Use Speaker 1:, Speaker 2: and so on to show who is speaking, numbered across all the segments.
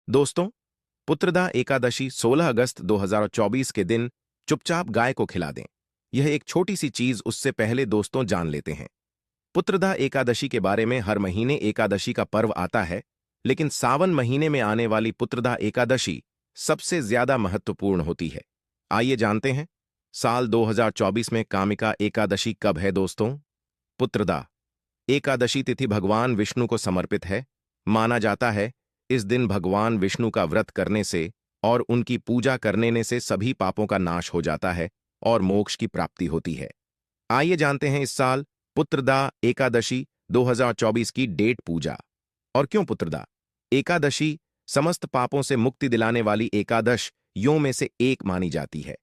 Speaker 1: दोस्तों, पुत्रदा एकादशी 16 अगस्त 2024 के दिन चुपचाप गाय को खिला दें। यह एक छोटी सी चीज, उससे पहले दोस्तों जान लेते हैं पुत्रदा एकादशी के बारे में। हर महीने एकादशी का पर्व आता है, लेकिन सावन महीने में आने वाली पुत्रदा एकादशी सबसे ज्यादा महत्वपूर्ण होती है। आइए जानते हैं, साल 2024 में कामिका एकादशी कब है दोस्तों। पुत्रदा एकादशी तिथि भगवान विष्णु को समर्पित है। माना जाता है इस दिन भगवान विष्णु का व्रत करने से और उनकी पूजा करने से सभी पापों का नाश हो जाता है और मोक्ष की प्राप्ति होती है। आइए जानते हैं इस साल पुत्रदा एकादशी 2024 की डेट, पूजा और क्यों। पुत्रदा एकादशी समस्त पापों से मुक्ति दिलाने वाली एकादश यों में से एक मानी जाती है।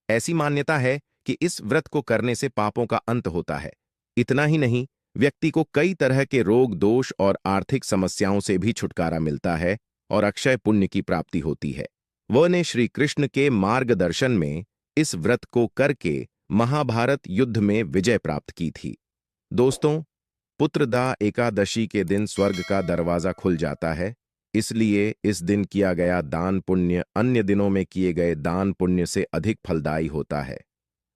Speaker 1: ऐसी मान्यता है कि इस व्रत को करने से पापों का अंत होता है। इतना ही नहीं, व्यक्ति को कई तरह के रोग, दोष और आर्थिक समस्याओं से भी छुटकारा मिलता है और अक्षय पुण्य की प्राप्ति होती है। वह ने श्री कृष्ण के मार्गदर्शन में इस व्रत को करके महाभारत युद्ध में विजय प्राप्त की थी। दोस्तों, पुत्रदा एकादशी के दिन स्वर्ग का दरवाजा खुल जाता है, इसलिए इस दिन किया गया दान पुण्य अन्य दिनों में किए गए दान पुण्य से अधिक फलदायी होता है।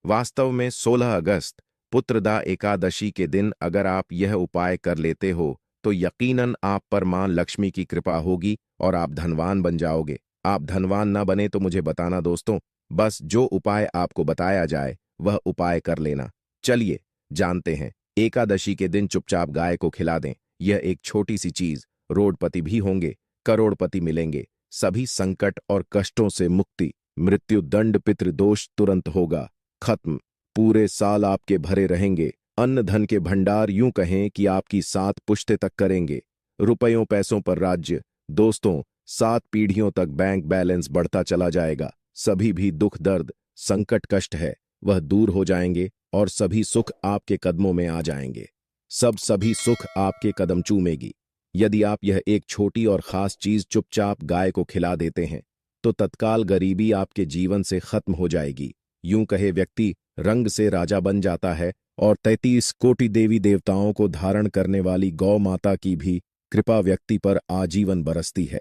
Speaker 1: वास्तव में 16 अगस्त पुत्रदा एकादशी के दिन अगर आप यह उपाय कर लेते हो तो यकीनन आप पर मां लक्ष्मी की कृपा होगी और आप धनवान बन जाओगे। आप धनवान ना बने तो मुझे बताना दोस्तों, बस जो उपाय आपको बताया जाए वह उपाय कर लेना। चलिए जानते हैं, एकादशी के दिन चुपचाप गाय को खिला दें। यह एक छोटी सी चीज, रोडपति भी होंगे, करोड़पति मिलेंगे, सभी संकट और कष्टों से मुक्ति, मृत्यु दंड पितृदोष तुरंत होगा खत्म, पूरे साल आपके भरे रहेंगे, अन्न धन के भंडार यूं कहें कि आपकी 7 पुश्ते तक करेंगे, रुपयों पैसों पर राज्य। दोस्तों, 7 पीढ़ियों तक बैंक बैलेंस बढ़ता चला जाएगा। सभी भी दुख दर्द संकट कष्ट है वह दूर हो जाएंगे और सभी सुख आपके कदमों में आ जाएंगे। सभी सुख आपके कदम चूमेगी। यदि आप यह एक छोटी और खास चीज चुपचाप गाय को खिला देते हैं तो तत्काल गरीबी आपके जीवन से खत्म हो जाएगी। यूं कहे व्यक्ति रंग से राजा बन जाता है और 33 कोटि देवी देवताओं को धारण करने वाली गौ माता की भी कृपा व्यक्ति पर आजीवन बरसती है।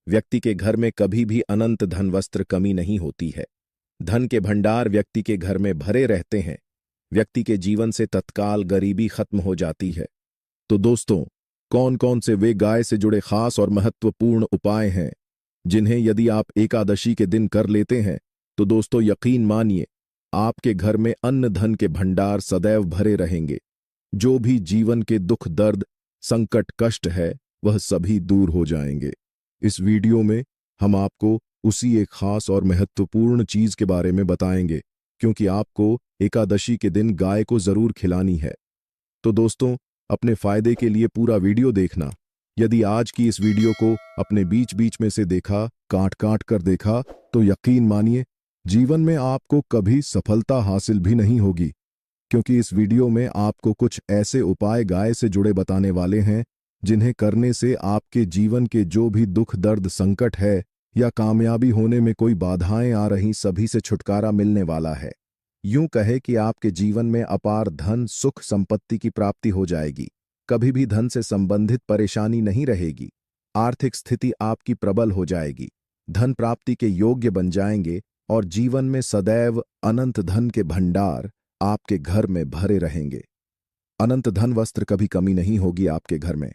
Speaker 1: व्यक्ति के घर में कभी भी अनंत धन वस्त्र कमी नहीं होती है। धन के भंडार व्यक्ति के घर में भरे रहते हैं। व्यक्ति के जीवन से तत्काल गरीबी खत्म हो जाती है। तो दोस्तों, कौन कौन से वे गाय से जुड़े खास और महत्वपूर्ण उपाय हैं जिन्हें यदि आप एकादशी के दिन कर लेते हैं तो दोस्तों यकीन मानिए आपके घर में अन्न धन के भंडार सदैव भरे रहेंगे। जो भी जीवन के दुख दर्द संकट कष्ट है वह सभी दूर हो जाएंगे। इस वीडियो में हम आपको उसी एक खास और महत्वपूर्ण चीज के बारे में बताएंगे, क्योंकि आपको एकादशी के दिन गाय को जरूर खिलानी है। तो दोस्तों, अपने फायदे के लिए पूरा वीडियो देखना। यदि आज की इस वीडियो को अपने बीच बीच में से देखा, काट काट कर देखा, तो यकीन मानिए जीवन में आपको कभी सफलता हासिल भी नहीं होगी, क्योंकि इस वीडियो में आपको कुछ ऐसे उपाय गाय से जुड़े बताने वाले हैं जिन्हें करने से आपके जीवन के जो भी दुख दर्द संकट है या कामयाबी होने में कोई बाधाएं आ रही, सभी से छुटकारा मिलने वाला है। यूं कहे कि आपके जीवन में अपार धन सुख संपत्ति की प्राप्ति हो जाएगी। कभी भी धन से संबंधित परेशानी नहीं रहेगी। आर्थिक स्थिति आपकी प्रबल हो जाएगी। धन प्राप्ति के योग्य बन जाएंगे और जीवन में सदैव अनंत धन के भंडार आपके घर में भरे रहेंगे। अनंत धन वस्त्र कभी कमी नहीं होगी आपके घर में।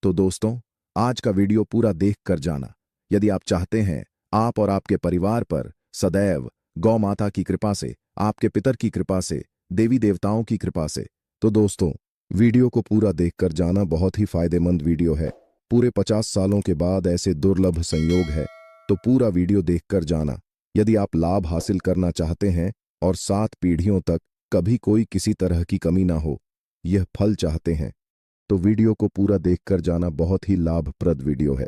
Speaker 1: तो दोस्तों, आज का वीडियो पूरा देख कर जाना। यदि आप चाहते हैं आप और आपके परिवार पर सदैव गौ माता की कृपा से, आपके पितर की कृपा से, देवी देवताओं की कृपा से, तो दोस्तों वीडियो को पूरा देखकर जाना। बहुत ही फायदेमंद वीडियो है। पूरे 50 सालों के बाद ऐसे दुर्लभ संयोग है, तो पूरा वीडियो देखकर जाना। यदि आप लाभ हासिल करना चाहते हैं और 7 पीढ़ियों तक कभी कोई किसी तरह की कमी ना हो, यह फल चाहते हैं, तो वीडियो को पूरा देखकर जाना। बहुत ही लाभप्रद वीडियो है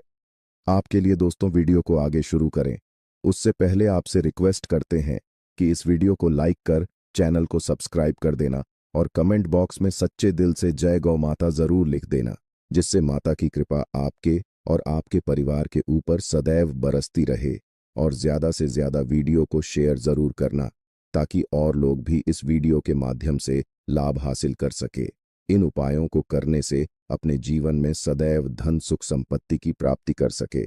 Speaker 1: आपके लिए। दोस्तों, वीडियो को आगे शुरू करें उससे पहले आपसे रिक्वेस्ट करते हैं कि इस वीडियो को लाइक कर चैनल को सब्सक्राइब कर देना और कमेंट बॉक्स में सच्चे दिल से जय गौ माता जरूर लिख देना, जिससे माता की कृपा आपके और आपके परिवार के ऊपर सदैव बरसती रहे। और ज्यादा से ज्यादा वीडियो को शेयर जरूर करना, ताकि और लोग भी इस वीडियो के माध्यम से लाभ हासिल कर सके। इन उपायों को करने से अपने जीवन में सदैव धन सुख संपत्ति की प्राप्ति कर सके।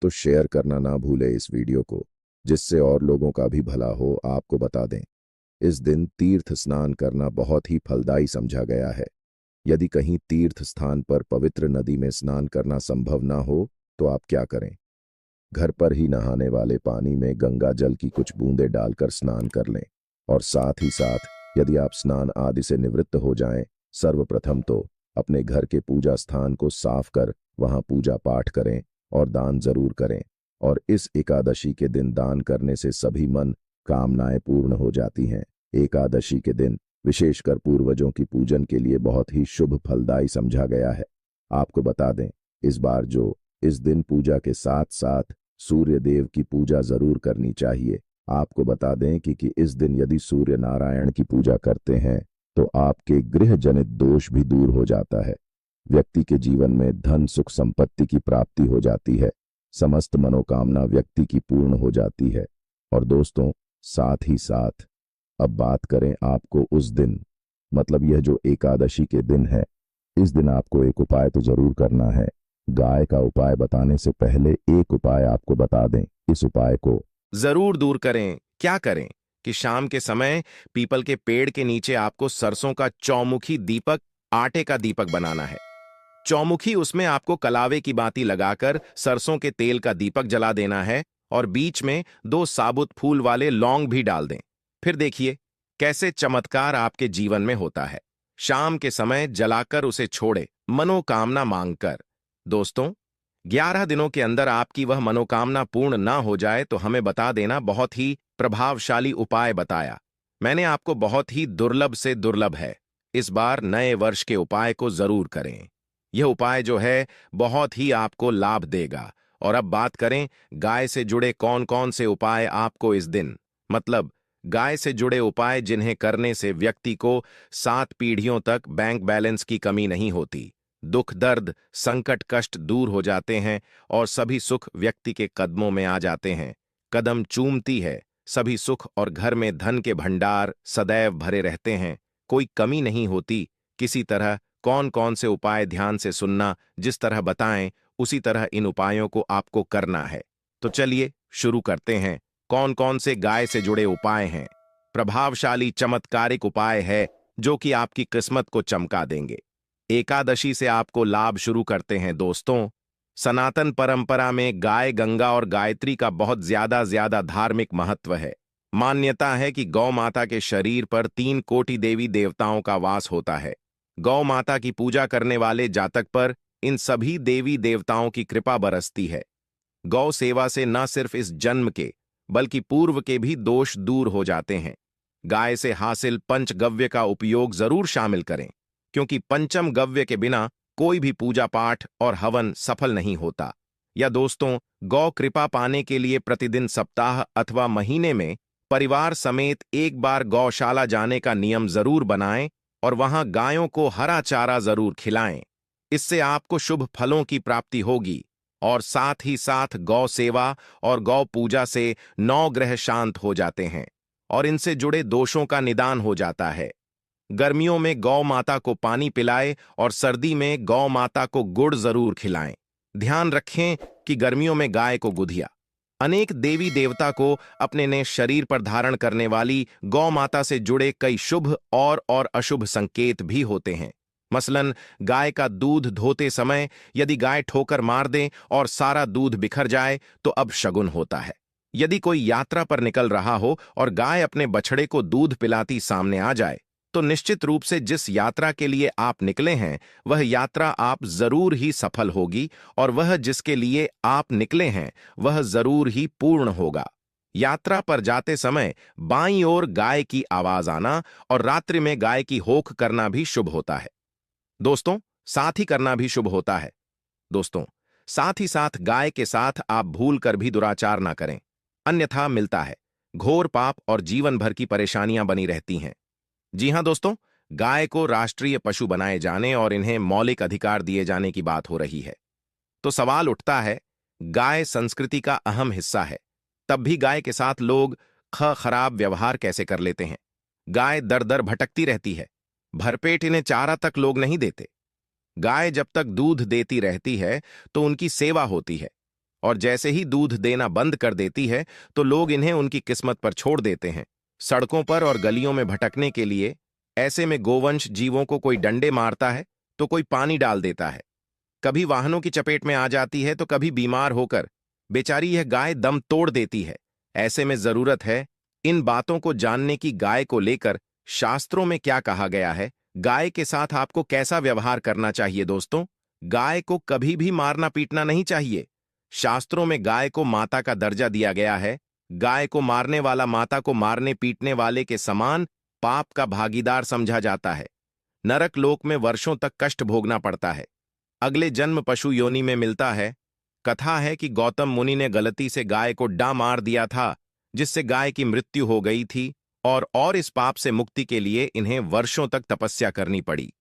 Speaker 2: तो शेयर करना ना भूले इस वीडियो को, जिससे और लोगों का भी भला हो। आपको बता दें, इस दिन तीर्थ स्नान करना बहुत ही फलदायी समझा गया है। यदि कहीं तीर्थ स्थान पर पवित्र नदी में स्नान करना संभव ना हो तो आप क्या करें? घर पर ही नहाने वाले पानी में गंगा जल की कुछ बूंदें डालकर स्नान कर लें। और साथ ही साथ यदि आप स्नान आदि से निवृत्त हो जाएं, सर्वप्रथम तो अपने घर के पूजा स्थान को साफ कर वहां पूजा पाठ करें और दान जरूर करें। और इस एकादशी के दिन दान करने से सभी मन कामनाएं पूर्ण हो जाती हैं। एकादशी के दिन विशेषकर पूर्वजों की पूजन के लिए बहुत ही शुभ फलदायी समझा गया है। आपको बता दें, इस बार जो इस दिन पूजा के साथ साथ सूर्य देव की पूजा जरूर करनी चाहिए। आपको बता दें कि इस दिन यदि सूर्य नारायण की पूजा करते हैं तो आपके गृह जनित दोष भी दूर हो जाता है। व्यक्ति के जीवन में धन सुख संपत्ति की प्राप्ति हो जाती है। समस्त मनोकामना व्यक्ति की पूर्ण हो जाती है। और दोस्तों, साथ ही साथ अब बात करें आपको उस दिन, मतलब यह जो एकादशी के दिन है, इस दिन आपको एक उपाय तो जरूर करना है। गाय का उपाय बताने से पहले एक उपाय आपको बता दें। इस उपाय को
Speaker 1: जरूर दूर करें। क्या करें कि शाम के समय पीपल के पेड़ के नीचे आपको सरसों का चौमुखी दीपक, आटे का दीपक बनाना है। चौमुखी, उसमें आपको कलावे की बाती लगाकर सरसों के तेल का दीपक जला देना है और बीच में 2 साबुत फूल वाले लौंग भी डाल दें। फिर देखिए कैसे चमत्कार आपके जीवन में होता है। शाम के समय जलाकर उसे छोड़े, मनोकामना मांगकर। दोस्तों, 11 दिनों के अंदर आपकी वह मनोकामना पूर्ण ना हो जाए तो हमें बता देना। बहुत ही प्रभावशाली उपाय बताया मैंने आपको, बहुत ही दुर्लभ से दुर्लभ है। इस बार नए वर्ष के उपाय को जरूर करें। यह उपाय जो है बहुत ही आपको लाभ देगा। और अब बात करें गाय से जुड़े कौन कौन से उपाय आपको इस दिन, मतलब गाय से जुड़े उपाय जिन्हें करने से व्यक्ति को 7 पीढ़ियों तक बैंक बैलेंस की कमी नहीं होती, दुख दर्द संकट कष्ट दूर हो जाते हैं और सभी सुख व्यक्ति के कदमों में आ जाते हैं। कदम चूमती है सभी सुख और घर में धन के भंडार सदैव भरे रहते हैं, कोई कमी नहीं होती। किसी तरह कौन कौन से उपाय ध्यान से सुनना, जिस तरह बताएं उसी तरह इन उपायों को आपको करना है। तो चलिए शुरू करते हैं। कौन कौन से गाय से जुड़े उपाय हैं? प्रभावशाली चमत्कारिक उपाय है जो कि आपकी किस्मत को चमका देंगे। एकादशी से आपको लाभ शुरू करते हैं। दोस्तों, सनातन परंपरा में गाय, गंगा और गायत्री का बहुत ज्यादा धार्मिक महत्व है। मान्यता है कि गौ माता के शरीर पर 3 कोटि देवी देवताओं का वास होता है। गौ माता की पूजा करने वाले जातक पर इन सभी देवी देवताओं की कृपा बरसती है। गौ सेवा से न सिर्फ इस जन्म के बल्कि पूर्व के भी दोष दूर हो जाते हैं। गाय से हासिल पंचगव्य का उपयोग जरूर शामिल करें, क्योंकि पंचम गव्य के बिना कोई भी पूजा पाठ और हवन सफल नहीं होता। या दोस्तों, गौ कृपा पाने के लिए प्रतिदिन सप्ताह अथवा महीने में परिवार समेत एक बार गौशाला जाने का नियम जरूर बनाएं और वहां गायों को हरा चारा जरूर खिलाएं। इससे आपको शुभ फलों की प्राप्ति होगी। और साथ ही साथ गौ सेवा और गौ पूजा से 9 ग्रह शांत हो जाते हैं और इनसे जुड़े दोषों का निदान हो जाता है। गर्मियों में गौ माता को पानी पिलाएं और सर्दी में गौ माता को गुड़ जरूर खिलाएं। ध्यान रखें कि गर्मियों में गाय को गुधिया। अनेक देवी देवता को अपने ने शरीर पर धारण करने वाली गौ माता से जुड़े कई शुभ और अशुभ संकेत भी होते हैं। मसलन, गाय का दूध धोते समय यदि गाय ठोकर मार दे और सारा दूध बिखर जाए तो अब शगुन होता है। यदि कोई यात्रा पर निकल रहा हो और गाय अपने बछड़े को दूध पिलाती सामने आ जाए तो निश्चित रूप से जिस यात्रा के लिए आप निकले हैं वह यात्रा आप जरूर ही सफल होगी और वह जिसके लिए आप निकले हैं वह जरूर ही पूर्ण होगा। यात्रा पर जाते समय बाईं ओर गाय की आवाज आना और रात्रि में गाय की होख करना भी शुभ होता है। दोस्तों, साथ ही करना भी शुभ होता है। दोस्तों, साथ ही साथ गाय के साथ आप भूल कर भी दुराचार ना करें, अन्यथा मिलता है घोर पाप और जीवन भर की परेशानियां बनी रहती हैं। जी हां दोस्तों, गाय को राष्ट्रीय पशु बनाए जाने और इन्हें मौलिक अधिकार दिए जाने की बात हो रही है। तो सवाल उठता है, गाय संस्कृति का अहम हिस्सा है, तब भी गाय के साथ लोग खराब व्यवहार कैसे कर लेते हैं? गाय दर दर भटकती रहती है, भरपेट इन्हें चारा तक लोग नहीं देते। गाय जब तक दूध देती रहती है तो उनकी सेवा होती है और जैसे ही दूध देना बंद कर देती है तो लोग इन्हें उनकी किस्मत पर छोड़ देते हैं, सड़कों पर और गलियों में भटकने के लिए। ऐसे में गोवंश जीवों को कोई डंडे मारता है तो कोई पानी डाल देता है, कभी वाहनों की चपेट में आ जाती है तो कभी बीमार होकर बेचारी यह गाय दम तोड़ देती है। ऐसे में जरूरत है इन बातों को जानने की, गाय को लेकर शास्त्रों में क्या कहा गया है, गाय के साथ आपको कैसा व्यवहार करना चाहिए। दोस्तों, गाय को कभी भी मारना पीटना नहीं चाहिए। शास्त्रों में गाय को माता का दर्जा दिया गया है। गाय को मारने वाला माता को मारने पीटने वाले के समान पाप का भागीदार समझा जाता है। नरक लोक में वर्षों तक कष्ट भोगना पड़ता है। अगले जन्म पशु योनि में मिलता है। कथा है कि गौतम मुनि ने गलती से गाय को डा मार दिया था, जिससे गाय की मृत्यु हो गई थी और इस पाप से मुक्ति के लिए इन्हें वर्षों तक तपस्या करनी पड़ी।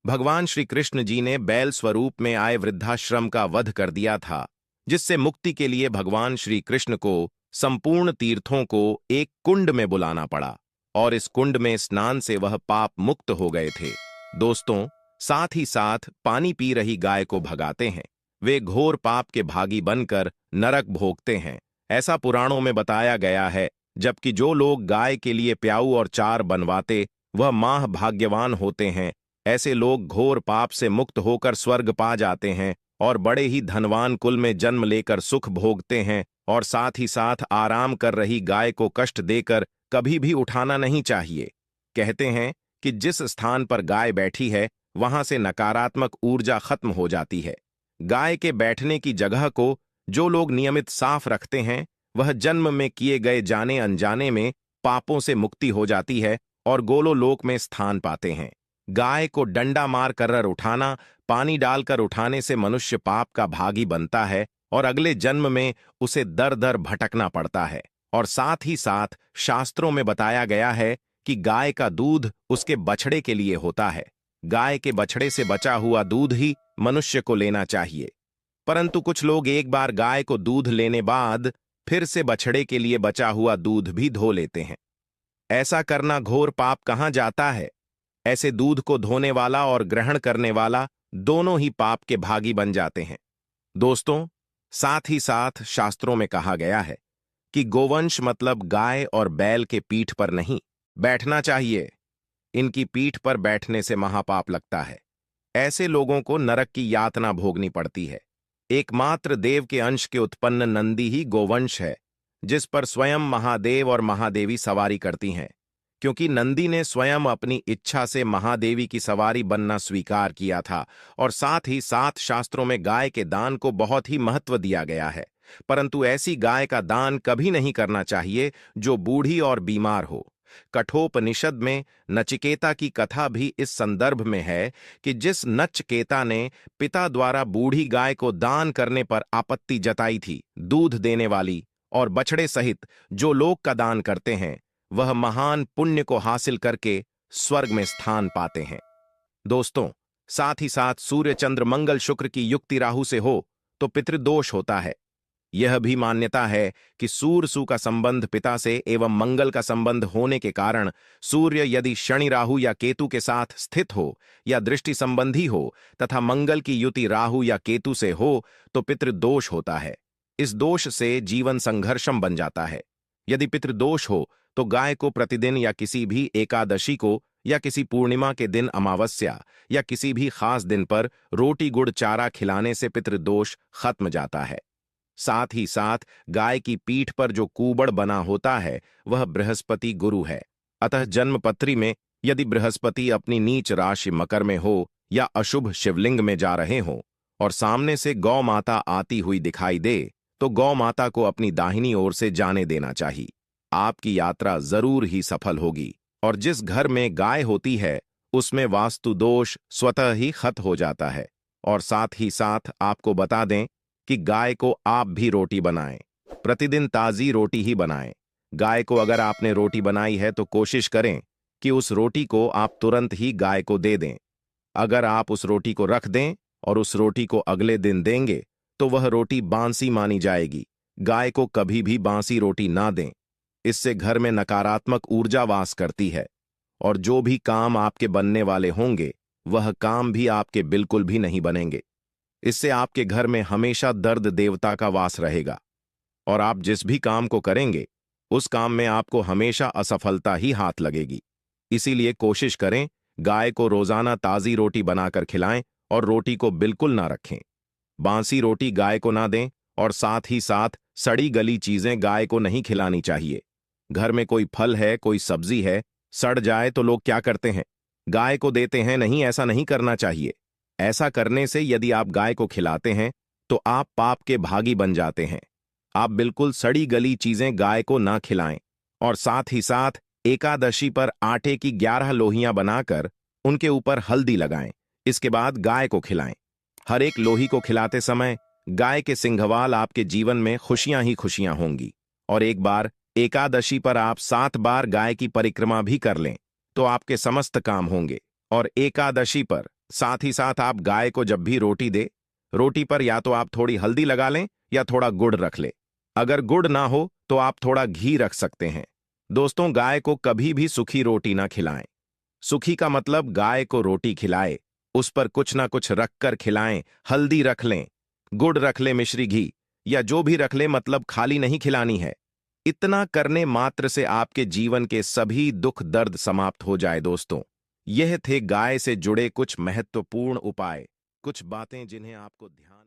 Speaker 1: भगवान श्री कृष्ण जी ने बैल स्वरूप में आए वृद्धाश्रम का वध कर दिया था, जिससे मुक्ति के लिए भगवान श्री कृष्ण को संपूर्ण तीर्थों को एक कुंड में बुलाना पड़ा और इस कुंड में स्नान से वह पाप मुक्त हो गए थे। दोस्तों, साथ ही साथ पानी पी रही गाय को भगाते हैं। वे घोर पाप के भागी बनकर नरक भोगते हैं, ऐसा पुराणों में बताया गया है। जबकि जो लोग गाय के लिए प्याऊ और चार बनवाते वह माह भाग्यवान होते हैं। ऐसे लोग घोर पाप से मुक्त होकर स्वर्ग पा जाते हैं और बड़े ही धनवान कुल में जन्म लेकर सुख भोगते हैं। और साथ ही साथ आराम कर रही गाय को कष्ट देकर कभी भी उठाना नहीं चाहिए। कहते हैं कि जिस स्थान पर गाय बैठी है वहां से नकारात्मक ऊर्जा खत्म हो जाती है। गाय के बैठने की जगह को जो लोग नियमित साफ रखते हैं वह जन्म में किए गए जाने अनजाने में पापों से मुक्ति हो जाती है और गोलोलोक में स्थान पाते हैं। गाय को डंडा मार कर उठाना, पानी डालकर उठाने से मनुष्य पाप का भागी बनता है और अगले जन्म में उसे दर दर भटकना पड़ता है। और साथ ही साथ शास्त्रों में बताया गया है कि गाय का दूध उसके बछड़े के लिए होता है। गाय के बछड़े से बचा हुआ दूध ही मनुष्य को लेना चाहिए। परंतु कुछ लोग एक बार गाय को दूध लेने बाद फिर से बछड़े के लिए बचा हुआ दूध भी धो लेते हैं। ऐसा करना घोर पाप कहाँ जाता है। ऐसे दूध को धोने वाला और ग्रहण करने वाला दोनों ही पाप के भागी बन जाते हैं। दोस्तों, साथ ही साथ शास्त्रों में कहा गया है कि गोवंश मतलब गाय और बैल के पीठ पर नहीं बैठना चाहिए। इनकी पीठ पर बैठने से महापाप लगता है। ऐसे लोगों को नरक की यातना भोगनी पड़ती है। एकमात्र देव के अंश के उत्पन्न नंदी ही गोवंश है, जिस पर स्वयं महादेव और महादेवी सवारी करती हैं। क्योंकि नंदी ने स्वयं अपनी इच्छा से महादेवी की सवारी बनना स्वीकार किया था। और साथ ही साथ शास्त्रों में गाय के दान को बहुत ही महत्व दिया गया है। परंतु ऐसी गाय का दान कभी नहीं करना चाहिए जो बूढ़ी और बीमार हो। कठोपनिषद में नचिकेता की कथा भी इस संदर्भ में है कि जिस नचकेता ने पिता द्वारा बूढ़ी गाय को दान करने पर आपत्ति जताई थी, दूध देने वाली और बछड़े सहित जो लोग का दान करते हैं वह महान पुण्य को हासिल करके स्वर्ग में स्थान पाते हैं। दोस्तों, साथ ही साथ सूर्य चंद्र मंगल शुक्र की युक्ति राहु से हो तो पितृदोष होता है। यह भी मान्यता है कि सूर्य का संबंध पिता से एवं मंगल का संबंध होने के कारण सूर्य यदि शनि राहु या केतु के साथ स्थित हो या दृष्टि संबंधी हो तथा मंगल की युति राहु या केतु से हो तो पितृदोष होता है। इस दोष से जीवन संघर्षम बन जाता है। यदि पितृदोष हो तो गाय को प्रतिदिन या किसी भी एकादशी को या किसी पूर्णिमा के दिन अमावस्या या किसी भी खास दिन पर रोटी गुड़ चारा खिलाने से पितृदोष खत्म जाता है। साथ ही साथ गाय की पीठ पर जो कूबड़ बना होता है वह बृहस्पति गुरु है। अतः जन्मपत्री में यदि बृहस्पति अपनी नीच राशि मकर में हो या अशुभ शिवलिंग में जा रहे हों और सामने से गौ माता आती हुई दिखाई दे तो गौ माता को अपनी दाहिनी ओर से जाने देना चाहिए। आपकी यात्रा जरूर ही सफल होगी। और जिस घर में गाय होती है उसमें वास्तु दोष स्वतः ही खत्म हो जाता है। और साथ ही साथ आपको बता दें कि गाय को आप भी रोटी बनाएं, प्रतिदिन ताजी रोटी ही बनाएं। गाय को अगर आपने रोटी बनाई है तो कोशिश करें कि उस रोटी को आप तुरंत ही गाय को दे दें। अगर आप उस रोटी को रख दें और उस रोटी को अगले दिन देंगे तो वह रोटी बांसी मानी जाएगी। गाय को कभी भी बांसी रोटी ना दें, इससे घर में नकारात्मक ऊर्जा वास करती है और जो भी काम आपके बनने वाले होंगे वह काम भी आपके बिल्कुल भी नहीं बनेंगे। इससे आपके घर में हमेशा दर्द देवता का वास रहेगा और आप जिस भी काम को करेंगे उस काम में आपको हमेशा असफलता ही हाथ लगेगी। इसीलिए कोशिश करें गाय को रोजाना ताजी रोटी बनाकर खिलाएं और रोटी को बिल्कुल ना रखें। बासी रोटी गाय को ना दें और साथ ही साथ सड़ी गली चीजें गाय को नहीं खिलानी चाहिए। घर में कोई फल है, कोई सब्जी है, सड़ जाए तो लोग क्या करते हैं, गाय को देते हैं। नहीं, ऐसा नहीं करना चाहिए। ऐसा करने से यदि आप गाय को खिलाते हैं तो आप पाप के भागी बन जाते हैं। आप बिल्कुल सड़ी गली चीजें गाय को ना खिलाएं और साथ ही साथ एकादशी पर आटे की 11 लोहियां बनाकर उनके ऊपर हल्दी लगाएं। इसके बाद गाय को खिलाएं। हर एक लोही को खिलाते समय गाय के सिंघवाल आपके जीवन में खुशियां ही खुशियां होंगी। और एक बार एकादशी पर आप 7 बार गाय की परिक्रमा भी कर लें तो आपके समस्त काम होंगे। और एकादशी पर साथ ही साथ आप गाय को जब भी रोटी दे, रोटी पर या तो आप थोड़ी हल्दी लगा लें या थोड़ा गुड़ रख लें। अगर गुड़ ना हो तो आप थोड़ा घी रख सकते हैं। दोस्तों, गाय को कभी भी सूखी रोटी ना खिलाएं। सूखी का मतलब गाय को रोटी खिलाए, उस पर कुछ ना कुछ रख कर खिलाएं। हल्दी रख लें, गुड़ रख लें, मिश्री घी या जो भी रख लें, मतलब खाली नहीं खिलानी है। इतना करने मात्र से आपके जीवन के सभी दुख दर्द समाप्त हो जाए। दोस्तों, यह थे गाय से जुड़े कुछ महत्वपूर्ण उपाय, कुछ बातें जिन्हें आपको ध्यान